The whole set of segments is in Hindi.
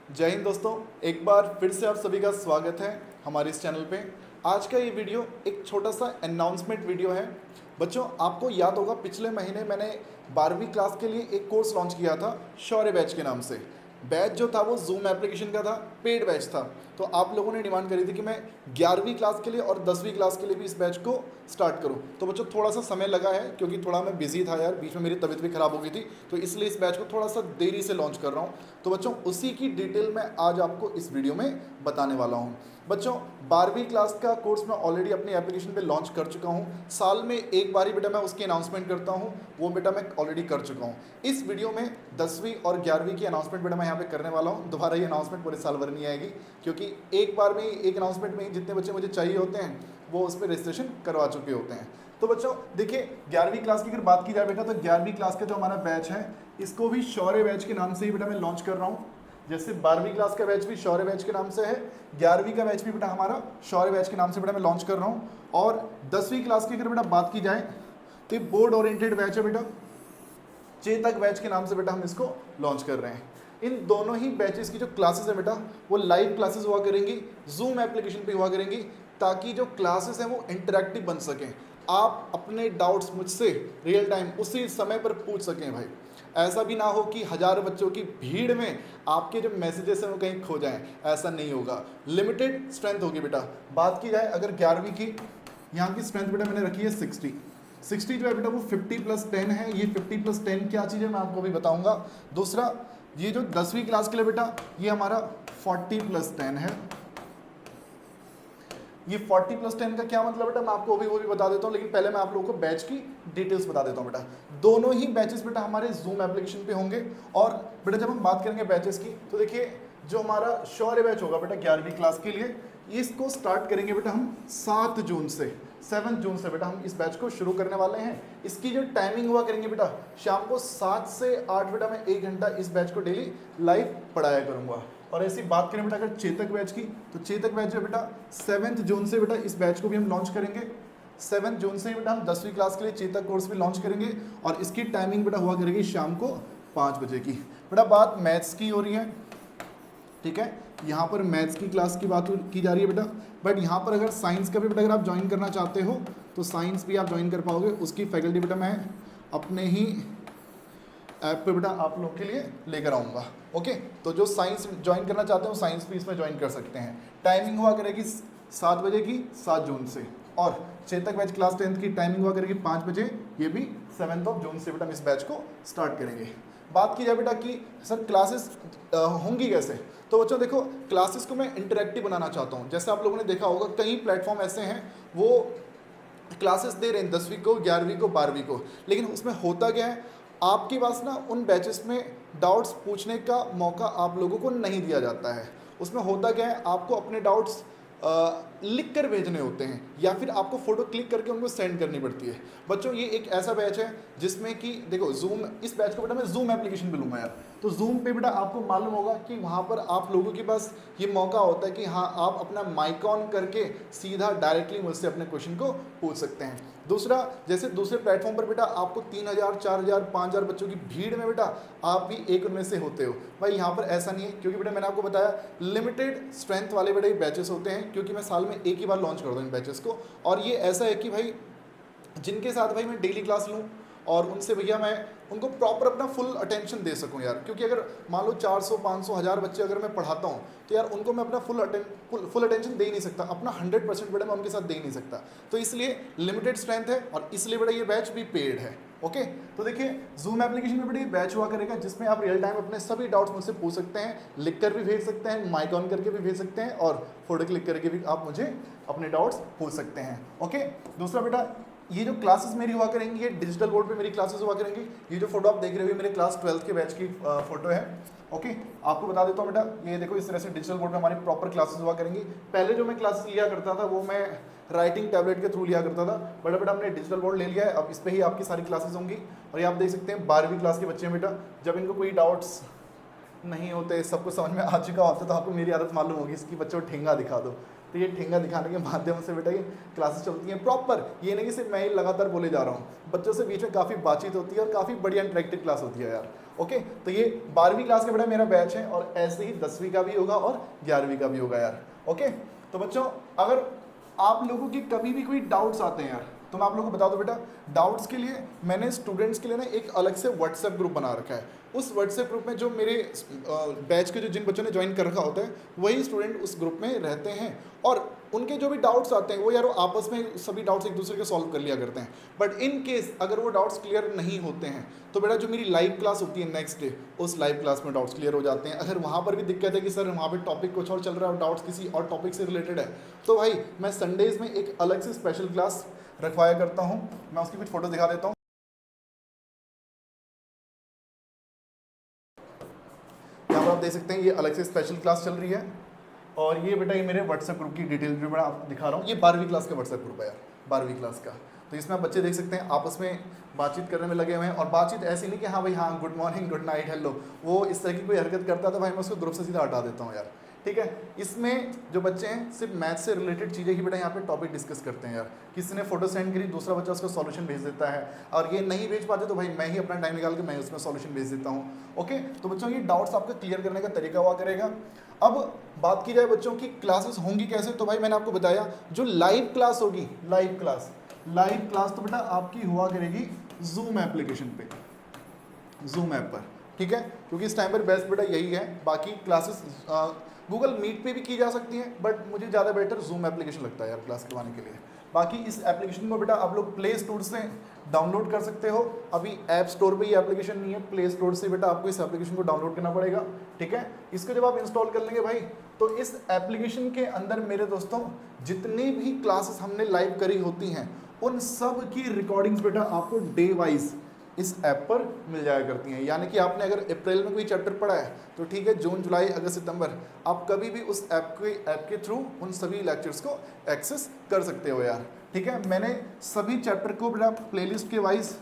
जय हिंद दोस्तों। एक बार फिर से आप सभी का स्वागत है हमारे इस चैनल पे। आज का ये वीडियो एक छोटा सा अनाउंसमेंट वीडियो है। बच्चों, आपको याद होगा पिछले महीने मैंने 12वीं क्लास के लिए एक कोर्स लॉन्च किया था शौर्य बैच के नाम से। बैच जो था वो जूम एप्लीकेशन का था, पेड बैच था। तो आप लोगों ने डिमांड करी थी कि मैं 11वीं क्लास के लिए और 10वीं क्लास के लिए भी इस बैच को स्टार्ट करूं। तो बच्चों थोड़ा सा समय लगा है क्योंकि थोड़ा मैं बिजी था यार, बीच में मेरी तबीयत भी ख़राब हो गई थी, तो इसलिए इस बैच को थोड़ा सा देरी से लॉन्च कर रहा हूं। तो बच्चों उसी की डिटेल मैं आज आपको इस वीडियो में बताने वाला हूं। बच्चों 12वीं क्लास का कोर्स मैं ऑलरेडी अपनी एप्लीकेशन पे लॉन्च कर चुका हूं। साल में एक बार ही बेटा मैं उसकी अनाउंसमेंट करता हूं, वो बेटा मैं ऑलरेडी कर चुका हूं। इस वीडियो में 10वीं और 11वीं की अनाउंसमेंट बेटा मैं यहाँ पे करने वाला हूँ। दोबारा ये अनाउंसमेंट पूरे साल भर नहीं आएगी क्योंकि एक बार में एक अनाउंसमेंट में ही जितने बच्चे मुझे चाहिए होते हैं वो उस पर रजिस्ट्रेशन करवा चुके होते हैं। तो बच्चों देखिए, 11वीं क्लास की अगर बात की जाए बेटा, तो 11वीं क्लास का जो हमारा बैच है इसको भी शौर्य बैच के नाम से ही बेटा मैं लॉन्च कर रहा हूँ। जैसे 12वीं क्लास का बैच भी शौर्य बैच के नाम से है, 11वीं का बैच भी बेटा हमारा शौर्य बैच के नाम से बेटा मैं लॉन्च कर रहा हूँ। और 10वीं क्लास की अगर बेटा बात की जाए तो ये बोर्ड ओरिएंटेड बैच है बेटा, चेतक बैच के नाम से बेटा हम इसको लॉन्च कर रहे हैं। इन दोनों ही बैचेस की जो क्लासेस है बेटा वो लाइव क्लासेस हुआ करेंगी, जूम एप्लीकेशन पे हुआ करेंगी, ताकि जो क्लासेस हैं वो इंटरेक्टिव बन सकें। आप अपने डाउट्स मुझसे रियल टाइम उसी समय पर पूछ सकें भाई। ऐसा भी ना हो कि हज़ार बच्चों की भीड़ में आपके जो मैसेजेस हैं वो कहीं खो जाएं, ऐसा नहीं होगा। लिमिटेड स्ट्रेंथ होगी बेटा। बात की जाए अगर 11वीं की, यहाँ की स्ट्रेंथ बेटा मैंने रखी है 60 जो है बेटा वो 50+10 है। ये 50+10 क्या चीज़ है मैं आपको भी बताऊंगा। दूसरा, ये जो 10वीं क्लास के लिए बेटा ये हमारा 40+10 है। ये 40+10 का क्या मतलब बेटा मैं आपको वो भी बता देता हूँ, लेकिन पहले मैं आप लोगों को बैच की डिटेल्स बता देता हूँ बेटा। दोनों ही बैचेस बेटा हमारे जूम एप्लीकेशन पे होंगे। और बेटा जब हम बात करेंगे बैचेस की तो देखिए, जो हमारा शौर्य बैच होगा बेटा 11वीं क्लास के लिए, इसको स्टार्ट करेंगे बेटा हम 7 जून से, 7 जून से बेटा हम इस बैच को शुरू करने वाले हैं। इसकी जो टाइमिंग हुआ करेंगे बेटा, शाम को 7 से 8 बेटा मैं 1 घंटा इस बैच को डेली लाइव पढ़ाया करूँगा। और ऐसी बात करें बेटा अगर चेतक बैच की, तो चेतक बैच जो बेटा 7 जून से बेटा इस बैच को भी हम लॉन्च करेंगे। 7 जून से ही बेटा हम 10वीं क्लास के लिए चेतक कोर्स भी लॉन्च करेंगे और इसकी टाइमिंग बेटा हुआ करेगी शाम को 5 बजे की। बेटा बात मैथ्स की हो रही है, ठीक है, यहाँ पर मैथ्स की क्लास की बात की जा रही है बेटा। बट यहाँ पर अगर साइंस का भी बेटा अगर आप ज्वाइन करना चाहते हो तो साइंस भी आप ज्वाइन कर पाओगे। उसकी फैकल्टी बेटा मैं अपने ही ऐप पे बेटा आप लोग के लिए लेकर आऊँगा। ओके, तो जो साइंस ज्वाइन करना चाहते हो साइंस भी इसमें ज्वाइन कर सकते हैं। टाइमिंग हुआ करेगी 7 बजे की, 7 जून से। और चेतक बैच क्लास 10th की टाइमिंग हुआ करेगी 5 बजे, ये भी 7 जून से बेटा हम इस बैच को स्टार्ट करेंगे। बात की जाए बेटा कि सर क्लासेस होंगी कैसे, तो बच्चों देखो, क्लासेस को मैं इंटरेक्टिव बनाना चाहता हूँ। जैसे आप लोगों ने देखा होगा कई प्लेटफॉर्म ऐसे हैं वो क्लासेस दे रहे हैं 10वीं को, 11वीं को, 12वीं को, लेकिन उसमें होता क्या है, आपके पास ना उन बैचेस में डाउट्स पूछने का मौका आप लोगों को नहीं दिया जाता है। उसमें होता क्या है, आपको अपने डाउट्स लिख कर भेजने होते हैं या फिर आपको फ़ोटो क्लिक करके उनको सेंड करनी पड़ती है। बच्चों ये एक ऐसा बैच है जिसमें कि देखो जूम, इस बैच को बेटा मैं जूम एप्लीकेशन पे लूँगा यार। तो जूम पे बेटा आपको मालूम होगा कि वहाँ पर आप लोगों के पास ये मौका होता है कि हाँ आप अपना माइक ऑन करके सीधा डायरेक्टली मुझसे अपने क्वेश्चन को पूछ सकते हैं। दूसरा, जैसे दूसरे प्लेटफॉर्म पर बेटा आपको 3000, 4000, 5000 बच्चों की भीड़ में बेटा आप भी एक उनमें से होते हो। भाई यहाँ पर ऐसा नहीं है, क्योंकि बेटा मैंने आपको बताया लिमिटेड स्ट्रेंथ वाले बेटा ये बैचेस होते हैं, क्योंकि मैं साल में एक ही बार लॉन्च कर दूँ इन बैचेस को। और ये ऐसा है कि भाई जिनके साथ भाई मैं डेली क्लास लूँ और उनसे भैया मैं उनको प्रॉपर अपना फुल अटेंशन दे सकूं यार। क्योंकि अगर मान लो 400, 500, 1000 बच्चे अगर मैं पढ़ाता हूं तो यार उनको मैं अपना फुल अटेंशन दे ही नहीं सकता, अपना 100% बेटा मैं उनके साथ दे ही नहीं सकता। तो इसलिए लिमिटेड स्ट्रेंथ है और इसलिए बेटा ये बैच भी पेड है। ओके, तो देखिए जूम एप्लीकेशन में बेटा ये बैच हुआ करेगा जिसमें आप रियल टाइम अपने सभी डाउट्स मुझसे पूछ सकते हैं, लिख कर भी भेज सकते हैं, माइक ऑन करके भी भेज सकते हैं और फोटो क्लिक करके भी आप मुझे अपने डाउट्स पूछ सकते हैं। ओके, दूसरा बेटा ये जो क्लासेस मेरी हुआ करेंगी ये डिजिटल बोर्ड पे मेरी क्लासेस हुआ करेंगी। ये जो फोटो आप देख रहे हो मेरे क्लास 12th के बैच की फोटो है। ओके, आपको बता देता हूँ बेटा, ये देखो इस तरह से डिजिटल बोर्ड पे हमारी प्रॉपर क्लासेस हुआ करेंगी। पहले जो मैं क्लासेस लिया करता था वो मैं राइटिंग टैबलेट के थ्रू लिया करता था, बड़ा बेटा हमने डिजिटल बोर्ड ले लिया है, अब इस पर ही आपकी सारी क्लासेस होंगी। और ये आप देख सकते हैं 12वीं क्लास के बच्चे हैं बेटा, जब इनको कोई डाउट्स नहीं होते, सबको समझ में आ चुका होता तो आपको मेरी आदत मालूम होगी, इसकी बच्चों को ठेंगा दिखा दो। तो ये ठेंगा दिखाने के माध्यम से बेटा ये क्लासेस चलती हैं प्रॉपर। ये नहीं कि सिर्फ मैं ही लगातार बोले जा रहा हूँ, बच्चों से बीच में काफ़ी बातचीत होती है और काफ़ी बढ़िया इंटरेक्टिव क्लास होती है यार। ओके, तो ये 12वीं क्लास का बेटा मेरा बैच है और ऐसे ही 10वीं का भी होगा और 11वीं का भी होगा यार। ओके, तो बच्चों अगर आप लोगों की कभी भी कोई डाउट्स आते हैं यार, तो मैं आप लोगों को बता दूं बेटा, डाउट्स के लिए मैंने स्टूडेंट्स के लिए ना एक अलग से व्हाट्सएप ग्रुप बना रखा है। उस व्हाट्सएप ग्रुप में जो मेरे बैच के जो जिन बच्चों ने ज्वाइन कर रखा होता है वही स्टूडेंट उस ग्रुप में रहते हैं, और उनके जो भी डाउट्स आते हैं वो यार आपस में सभी डाउट्स एक दूसरे के सॉल्व कर लिया करते हैं। बट इन केस अगर वो डाउट्स क्लियर नहीं होते हैं तो बेटा जो मेरी लाइव क्लास होती है नेक्स्ट डे, उस लाइव क्लास में डाउट्स क्लियर हो जाते हैं। अगर वहाँ पर भी दिक्कत है कि सर वहाँ पर टॉपिक कुछ और चल रहा है और डाउट्स किसी और टॉपिक से रिलेटेड है, तो भाई मैं संडेज में एक अलग से स्पेशल क्लास रखवाया करता हूँ। मैं उसकी कुछ फोटो दिखा देता हूँ। यहाँ पर आप देख सकते हैं ये अलग से स्पेशल क्लास चल रही है, और ये बेटा ये मेरे व्हाट्सएप ग्रुप की डिटेल जो मैं आपको दिखा रहा हूँ, ये 12वीं क्लास का व्हाट्सएप ग्रुप है यार, 12वीं क्लास का। तो इसमें आप बच्चे देख सकते हैं आपस में बातचीत करने में लगे हुए हैं, और बातचीत ऐसी नहीं कि हाँ भाई हाँ good morning good night hello, वो इस तरह की कोई हरकत करता है तो भाई मैं उसको ग्रुप से सीधा हटा देता हूँ यार। ठीक है, इसमें जो बच्चे हैं सिर्फ मैथ से रिलेटेड चीज़ें ही बेटा यहाँ पे टॉपिक डिस्कस करते हैं यार। किसी ने फोटो सेंड करी, दूसरा बच्चा उसका सॉल्यूशन भेज देता है, और ये नहीं भेज पाते तो भाई मैं ही अपना टाइम निकाल के मैं उसमें सॉल्यूशन भेज देता हूँ। ओके, तो बच्चों ये डाउट्स आपका क्लियर करने का तरीका हुआ करेगा। अब बात की जाए बच्चों की क्लासेस होंगी कैसे, तो भाई मैंने आपको बताया जो लाइव क्लास होगी, लाइव क्लास तो बेटा आपकी हुआ करेगी जूम एप्लीकेशन पे, जूम ऐप पर। ठीक है, क्योंकि इस टाइम पर बेस्ट बेटा यही है। बाकी क्लासेस गूगल मीट पे भी की जा सकती हैं, बट मुझे ज़्यादा बेटर जूम एप्लीकेशन लगता है यार क्लास करवाने के लिए। बाकी इस एप्लीकेशन को बेटा आप लोग प्ले स्टोर से डाउनलोड कर सकते हो। अभी ऐप स्टोर पे ये एप्लीकेशन नहीं है, प्ले स्टोर से बेटा आपको इस एप्लीकेशन को डाउनलोड करना पड़ेगा। ठीक है, इसको जब आप इंस्टॉल कर लेंगे भाई, तो इस एप्लीकेशन के अंदर मेरे दोस्तों जितनी भी क्लासेस हमने लाइव करी होती हैं उन सब की रिकॉर्डिंग्स बेटा आपको डे वाइज इस ऐप पर मिल जाया करती हैं। यानी कि आपने अगर अप्रैल में कोई चैप्टर पढ़ा है तो ठीक है, जून जुलाई अगस्त सितंबर आप कभी भी उस ऐप के थ्रू उन सभी लेक्चर्स को एक्सेस कर सकते हो यार। ठीक है, मैंने सभी चैप्टर को बेटा प्लेलिस्ट के वाइज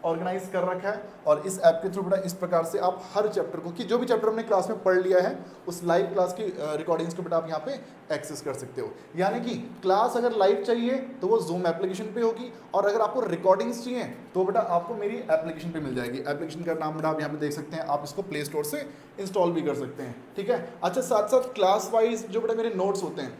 ऑर्गेनाइज कर रखा है, और इस ऐप के थ्रू बेटा इस प्रकार से आप हर चैप्टर को, कि जो भी चैप्टर हमने क्लास में पढ़ लिया है उस लाइव क्लास की रिकॉर्डिंग्स को बेटा आप यहाँ पे एक्सेस कर सकते हो। यानी कि क्लास अगर लाइव चाहिए तो वो जूम एप्लीकेशन पे होगी, और अगर आपको रिकॉर्डिंग्स चाहिए तो बेटा आपको मेरी एप्लीकेशन पे मिल जाएगी। एप्लीकेशन का नाम बेटा आप यहाँ पे देख सकते हैं, आप इसको प्ले स्टोर से इंस्टॉल भी कर सकते हैं। ठीक है, अच्छा साथ साथ क्लास वाइज जो बेटा मेरे नोट्स होते हैं,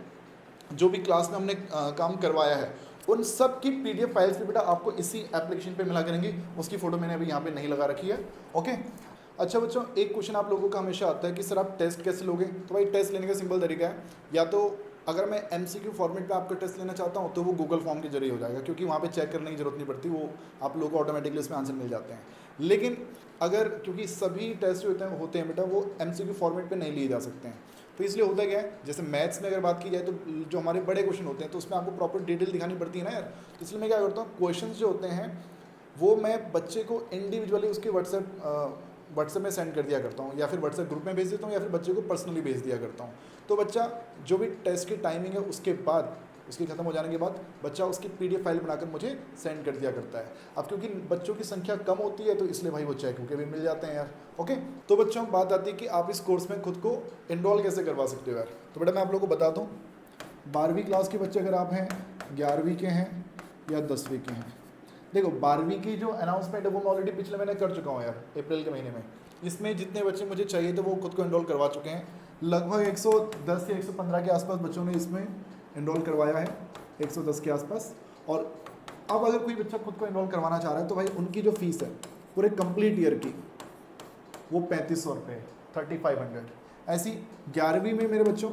जो भी क्लास में हमने काम करवाया है, उन सब की पीडीएफ फाइल्स भी बेटा आपको इसी एप्लीकेशन पे मिला करेंगे। उसकी फोटो मैंने अभी यहाँ पे नहीं लगा रखी है। ओके, अच्छा बच्चों एक क्वेश्चन आप लोगों का हमेशा आता है कि सर आप टेस्ट कैसे लोगे। तो भाई टेस्ट लेने का सिंपल तरीका है, या तो अगर मैं एमसीक्यू फॉर्मेट में आपका टेस्ट लेना चाहता हूँ तो वो गूगल फॉर्म के जरिए हो जाएगा, क्योंकि वहाँ पे चेक करने की जरूरत नहीं पड़ती, वो आप लोगों को ऑटोमेटिकली उसमें आंसर मिल जाते हैं। लेकिन अगर क्योंकि सभी टेस्ट जो होते हैं बेटा वो एमसीक्यू फॉर्मेट पे नहीं लिए जा सकते हैं, तो इसलिए होता क्या है, जैसे मैथ्स में अगर बात की जाए तो जो हमारे बड़े क्वेश्चन होते हैं तो उसमें आपको प्रॉपर डिटेल दिखानी पड़ती है ना यार। तो इसलिए मैं क्या करता हूँ, क्वेश्चंस जो होते हैं वो मैं बच्चे को इंडिविजुअली उसके व्हाट्सएप में सेंड कर दिया करता हूँ, या फिर व्हाट्सएप ग्रुप में भेज देता हूँ, या फिर बच्चे को पर्सनली भेज दिया करता हूँ। तो बच्चा जो भी टेस्ट की टाइमिंग है उसके बाद, उसके ख़त्म हो जाने के बाद बच्चा उसकी पीडीएफ फाइल बनाकर मुझे सेंड कर दिया करता है। अब क्योंकि बच्चों की संख्या कम होती है तो इसलिए भाई वो चेक होकर भी मिल जाते हैं यार। ओके, तो बच्चों बात आती है कि आप इस कोर्स में खुद को इनरोल कैसे करवा सकते हो यार। तो बेटा मैं आप लोगों को बता दूँ, 12वीं क्लास के बच्चे अगर आप हैं, 11वीं के हैं या 10वीं के हैं, देखो 12वीं की जो अनाउंसमेंट है वो मैं ऑलरेडी पिछले महीने कर चुका हूँ यार, अप्रैल के महीने में। इसमें जितने बच्चे मुझे चाहिए थे वो खुद को इनरोल करवा चुके हैं। लगभग 110 या 115 के आसपास बच्चों ने इसमें इनरोल करवाया है, 110 के आसपास। और अब अगर कोई बच्चा खुद को इनरोल करवाना चाह रहा है तो भाई उनकी जो फीस है पूरे कंप्लीट ईयर की वो 3500 रुपये है, 3500। ऐसी 11वीं में मेरे बच्चों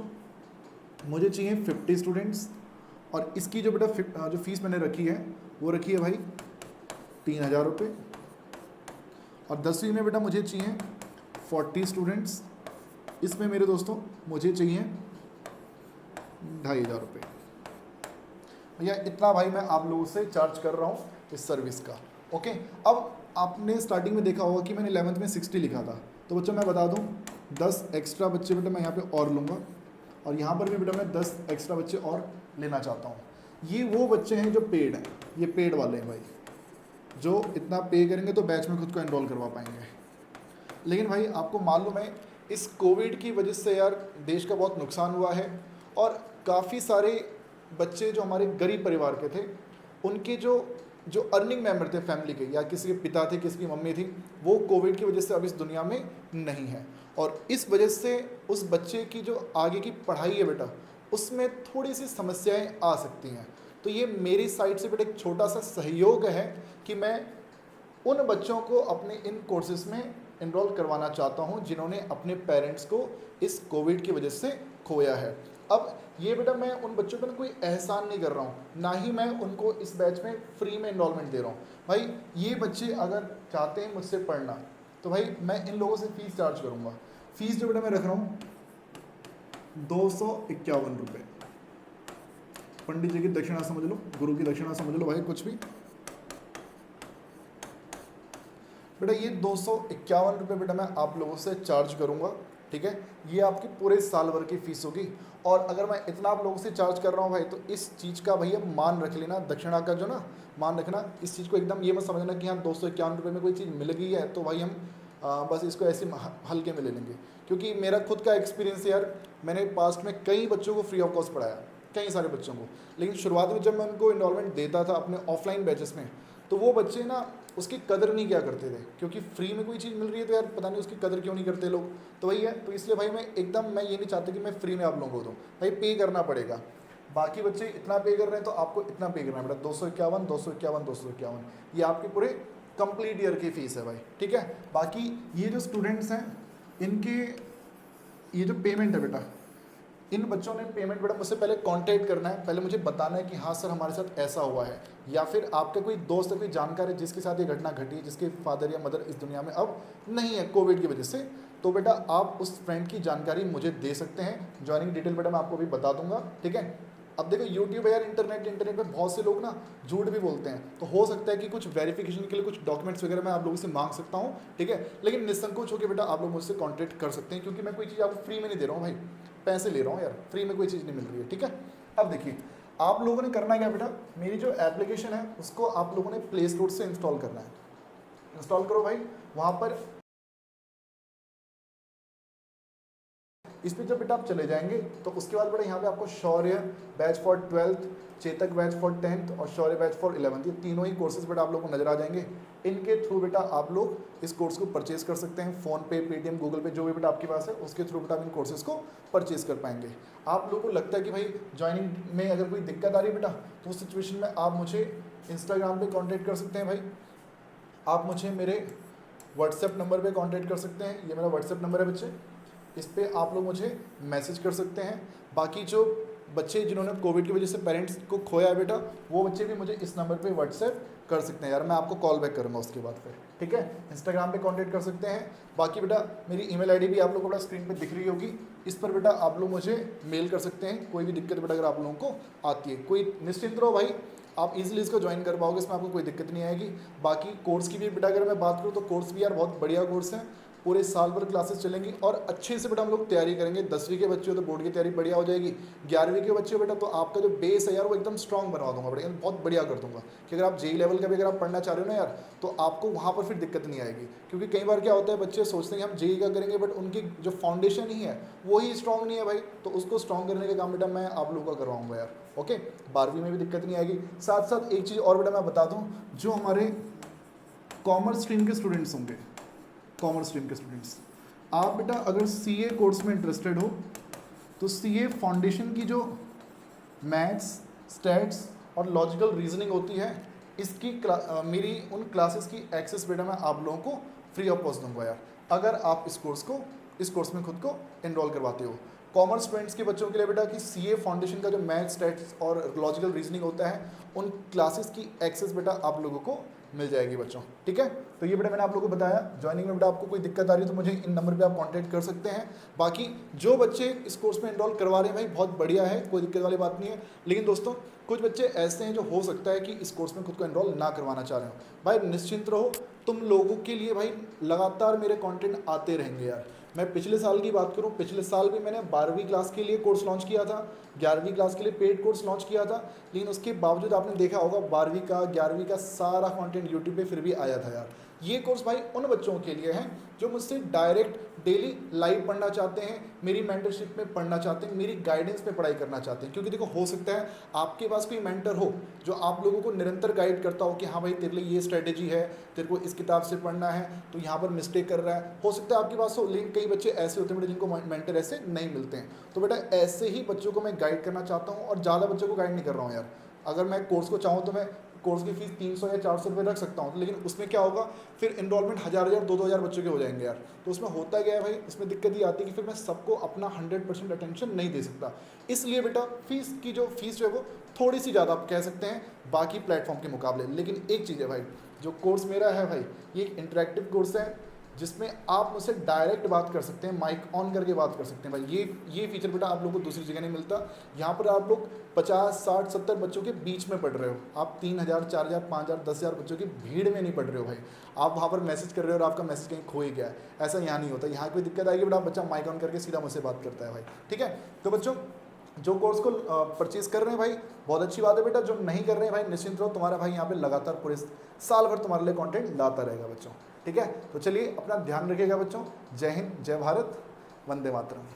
मुझे चाहिए 50 स्टूडेंट्स, और इसकी जो बेटा जो फीस मैंने रखी है वो रखी है भाई 3000 रुपये। और 10वीं में बेटा मुझे चाहिए 40 स्टूडेंट्स, इसमें मेरे दोस्तों मुझे चाहिए 2500 रुपये। भैया इतना भाई मैं आप लोगों से चार्ज कर रहा हूँ इस सर्विस का। ओके, अब आपने स्टार्टिंग में देखा होगा कि मैंने 11th में 60 लिखा था, तो बच्चों मैं बता दूँ 10 एक्स्ट्रा बच्चे बेटा मैं यहाँ पे और लूँगा, और यहाँ पर भी बेटा मैं 10 एक्स्ट्रा बच्चे और लेना चाहता हूँ। ये वो बच्चे हैं जो पेड हैं, ये पेड वाले हैं भाई, जो इतना पे करेंगे तो बैच में खुद को एनरोल करवा पाएंगे। लेकिन भाई आपको मालूम है इस कोविड की वजह से यार देश का बहुत नुकसान हुआ है, और काफ़ी सारे बच्चे जो हमारे गरीब परिवार के थे उनके जो जो अर्निंग मेंबर थे फैमिली के, या किसी के पिता थे, किसी की मम्मी थी, वो कोविड की वजह से अब इस दुनिया में नहीं है, और इस वजह से उस बच्चे की जो आगे की पढ़ाई है बेटा, उसमें थोड़ी सी समस्याएं आ सकती हैं। तो ये मेरी साइड से बेटा एक छोटा सा सहयोग है कि मैं उन बच्चों को अपने इन कोर्सेज में इनरोल करवाना चाहता हूं जिन्होंने अपने पेरेंट्स को इस कोविड की वजह से खोया है। अब ये बेटा मैं उन बच्चों पर कोई एहसान नहीं कर रहा हूँ, ना ही मैं उनको इस बैच में फ्री में इनरोलमेंट दे रहा हूँ। भाई ये बच्चे अगर चाहते हैं मुझसे पढ़ना, तो भाई मैं इन लोगों से फ़ीस चार्ज करूँगा। फ़ीस जो बेटा मैं रख रहा हूँ 251 रुपये। पंडित जी की दक्षिणा समझ लो, गुरु की दक्षिणा समझ लो भाई, कुछ भी। बेटा ये 251 रुपये बेटा मैं आप लोगों से चार्ज करूँगा, ठीक है। ये आपकी पूरे साल भर की फ़ीस होगी। और अगर मैं इतना आप लोगों से चार्ज कर रहा हूँ भाई, तो इस चीज़ का भैया मान रख लेना, दक्षिणा का जो ना मान रखना, इस चीज़ को एकदम ये मत समझना कि हाँ 251 रुपये में कोई चीज़ मिल गई है तो भाई हम बस इसको ऐसे हल्के में ले लेंगे। क्योंकि मेरा खुद का एक्सपीरियंस है यार, मैंने पास्ट में कई बच्चों को फ्री ऑफ कॉस्ट पढ़ाया, कई सारे बच्चों को। लेकिन शुरुआत में जब मैं उनको इनरोलमेंट देता था अपने ऑफलाइन बैचेस में, तो वो बच्चे ना उसकी कदर नहीं किया करते थे, क्योंकि फ्री में कोई चीज़ मिल रही है तो यार पता नहीं उसकी कदर क्यों नहीं करते लोग। तो वही है, तो इसलिए भाई मैं ये नहीं चाहता कि मैं फ्री में आप लोगों को दूँ, भाई पे करना पड़ेगा। बाकी बच्चे इतना पे कर रहे हैं तो आपको इतना पे करना पड़ेगा, 251 251 251, ये आपके पूरे कंप्लीट ईयर की फ़ीस है भाई, ठीक है। बाकी ये जो स्टूडेंट्स हैं इनके ये जो पेमेंट है बेटा, इन बच्चों ने पेमेंट बेटा मुझसे पहले कांटेक्ट करना है, पहले मुझे बताना है कि हाँ सर हमारे साथ ऐसा हुआ है, या फिर आपका कोई दोस्त है, कोई जानकार है जिसके साथ ये घटना घटी है, जिसके फादर या मदर इस दुनिया में अब नहीं है कोविड की वजह से, तो बेटा आप उस फ्रेंड की जानकारी मुझे दे सकते हैं। ज्वाइनिंग डिटेल बेटा मैं आपको भी बता दूंगा, ठीक है। अब देखो यूट्यूब है यार, इंटरनेट में बहुत से लोग ना झूठ भी बोलते हैं, तो हो सकता है कि कुछ वेरिफिकेशन के लिए कुछ डॉक्यूमेंट्स वगैरह मैं आप लोगों से मांग सकता हूँ, ठीक है। लेकिन निसंकोच होकर बेटा आप लोग मुझसे कॉन्टैक्ट कर सकते हैं, क्योंकि मैं कोई चीज़ आपको फ्री में नहीं दे रहा हूँ भाई, पैसे ले रहा हूँ यार, फ्री में कोई चीज़ नहीं मिल रही है, ठीक है। अब देखिए आप लोगों ने करना क्या बेटा, मेरी जो एप्लीकेशन है उसको आप लोगों ने प्ले स्टोर से इंस्टॉल करना है। इंस्टॉल करो भाई, वहाँ पर इस पर जब बेटा आप चले जाएंगे तो उसके बाद बेटा यहाँ पे आपको Shaurya batch for 12th, Chetak batch for 10th और शौर्य बैच फॉर 11th, ये तीनों ही कोर्सेज बेटा आप लोग को नजर आ जाएंगे। इनके थ्रू बेटा आप लोग इस कोर्स को परचेज कर सकते हैं, फ़ोन पे, पेटीएम, गूगल पे, जो भी बेटा आपके पास है उसके थ्रू बेटा आप इन कोर्सेज को परचेज कर पाएंगे। आप लोगों को लगता है कि भाई ज्वाइनिंग में अगर कोई दिक्कत आ रही है बेटा, तो उस सिचुएशन में आप मुझे इंस्टाग्राम पर कॉन्टैक्ट कर सकते हैं भाई, आप मुझे मेरे व्हाट्सएप नंबर पर कॉन्टैक्ट कर सकते हैं, ये मेरा व्हाट्सएप नंबर है बच्चे, इस पर आप लोग मुझे मैसेज कर सकते हैं। बाकी जो बच्चे जिन्होंने कोविड की वजह से पेरेंट्स को खोया है बेटा, वो बच्चे भी मुझे इस नंबर पे व्हाट्सएप कर सकते हैं यार, मैं आपको कॉल बैक करूँगा उसके बाद फिर, ठीक है। इंस्टाग्राम पे कांटेक्ट कर सकते हैं। बाकी बेटा मेरी ईमेल आईडी भी आप लोगों को बेटा स्क्रीन पे दिख रही होगी, इस पर बेटा आप लोग मुझे मेल कर सकते हैं, कोई भी दिक्कत बेटा अगर आप लोगों को आती है, कोई निश्चिंत रहो भाई, आप इजीली इसको ज्वाइन कर पाओगे, इसमें आपको कोई दिक्कत नहीं आएगी। बाकी कोर्स की भी बेटा अगर मैं बात करूँ तो कोर्स भी यार बहुत बढ़िया कोर्स है, पूरे साल भर क्लासेस चलेंगी और अच्छे से बेटा हम लोग तैयारी करेंगे। 10वीं के बच्चे हो तो बोर्ड की तैयारी बढ़िया हो जाएगी, 11वीं के बच्चे हो बेटा तो आपका जो बेस है यार वो एकदम स्ट्रॉन्ग बनवा दूंगा बेटा, बहुत बढ़िया कर दूंगा कि अगर आप जेई लेवल का भी अगर आप पढ़ना चाह रहे हो ना यार, तो आपको वहाँ पर फिर दिक्कत नहीं आएगी। क्योंकि कई बार क्या होता है बच्चे सोचते हैं कि हम जेई का करेंगे, बट उनकी जो फाउंडेशन ही है वही स्ट्रॉन्ग नहीं है भाई, तो उसको स्ट्रॉन्ग करने का काम बेटा मैं आप लोगों का करवाऊंगा यार, ओके। 12वीं में भी दिक्कत नहीं आएगी। साथ साथ एक चीज़ और बेटा मैं बता दूँ, जो हमारे कॉमर्स स्ट्रीम के स्टूडेंट्स होंगे, कॉमर्स स्ट्रीम के स्टूडेंट्स, आप बेटा अगर सीए कोर्स में इंटरेस्टेड हो तो सीए फाउंडेशन की जो मैथ्स, स्टैट्स और लॉजिकल रीजनिंग होती है, इसकी मेरी उन क्लासेस की एक्सेस बेटा मैं आप लोगों को फ्री ऑफ कॉस्ट दूंगा यार, अगर आप इस कोर्स में खुद को एनरोल करवाते हो। कॉमर्स स्टूडेंट्स के बच्चों के लिए बेटा कि सीए फाउंडेशन का जो मैथ्स, स्टैट्स और लॉजिकल रीजनिंग होता है, उन क्लासेस की एक्सेस बेटा आप लोगों को मिल जाएगी बच्चों, ठीक है। तो ये बेटा मैंने आप लोगों को बताया। ज्वाइनिंग में बेटा आपको कोई दिक्कत आ रही है तो मुझे इन नंबर पे आप कांटेक्ट कर सकते हैं। बाकी जो बच्चे इस कोर्स में एनरोल करवा रहे हैं भाई बहुत बढ़िया है, कोई दिक्कत वाली बात नहीं है। लेकिन दोस्तों कुछ बच्चे ऐसे हैं जो हो सकता है कि इस कोर्स में खुद को एनरोल ना करवाना चाह रहे हो, भाई निश्चिंत रहो, तुम लोगों के लिए भाई लगातार मेरे कंटेंट आते रहेंगे यार। मैं पिछले साल की बात करूं, पिछले साल भी मैंने 12वीं क्लास के लिए कोर्स लॉन्च किया था, 11वीं क्लास के लिए पेड कोर्स लॉन्च किया था, लेकिन उसके बावजूद आपने देखा होगा 12वीं का 11वीं का सारा कंटेंट यूट्यूब पे फिर भी आया था यार। ये कोर्स भाई उन बच्चों के लिए है जो मुझसे डायरेक्ट डेली लाइव पढ़ना चाहते हैं, मेरी मेंटरशिप में पढ़ना चाहते हैं, मेरी गाइडेंस में पढ़ाई करना चाहते हैं, क्योंकि देखो हो सकता है आपके पास कोई मेंटर हो जो आप लोगों को निरंतर गाइड करता हो कि हाँ भाई तेरे लिए ये स्ट्रेटेजी है, तेरे को इस किताब से पढ़ना है, तो यहाँ पर मिस्टेक कर रहा है, हो सकता है आपके पास हो। लेकिन कई बच्चे ऐसे होते हैं बेटा जिनको मेंटर ऐसे नहीं मिलते हैं, तो बेटा ऐसे ही बच्चों को मैं गाइड करना चाहता हूँ, और ज़्यादा बच्चों को गाइड नहीं कर रहा हूँ यार। अगर मैं कोर्स को चाहूँ तो मैं कोर्स की फीस 300 या 400 रुपये रख सकता हूँ, लेकिन उसमें क्या होगा, फिर इनरोलमेंट 1000 2-2000 बच्चों के हो जाएंगे यार। तो उसमें होता क्या है भाई, इसमें दिक्कत ये आती है कि फिर मैं सबको अपना 100% अटेंशन नहीं दे सकता। इसलिए बेटा फीस की जो फीस जो है वो थोड़ी सी ज़्यादा आप कह सकते हैं बाकी प्लेटफॉर्म के मुकाबले। लेकिन एक चीज़ है भाई, जो कोर्स मेरा है भाई, ये एक इंटरेक्टिव कोर्स है जिसमें आप मुझसे डायरेक्ट बात कर सकते हैं, माइक ऑन करके बात कर सकते हैं भाई। ये फीचर बेटा आप लोगों को दूसरी जगह नहीं मिलता। यहाँ पर आप लोग 50, 60, 70 बच्चों के बीच में पढ़ रहे हो, आप 3000, 4000, 5000, 10,000 बच्चों की भीड़ में नहीं पढ़ रहे हो भाई। आप वहाँ पर मैसेज कर रहे हो और आपका मैसेज कहीं खो ही गया है, ऐसा यहाँ नहीं होता। यहाँ कोई दिक्कत आएगी बेटा, बच्चा माइक ऑन करके सीधा मुझसे बात करता है भाई, ठीक है। तो बच्चों जो कोर्स को परचेज कर रहे हैं भाई, बहुत अच्छी बात है बेटा। जो नहीं कर रहे हैं भाई, निश्चिंत रहो, तुम्हारा भाई यहाँ पे लगातार पूरे साल भर तुम्हारे लिए कंटेंट लाता रहेगा बच्चों, ठीक है। तो चलिए अपना ध्यान रखिएगा बच्चों। जय हिंद, जय भारत, वंदे मातरम।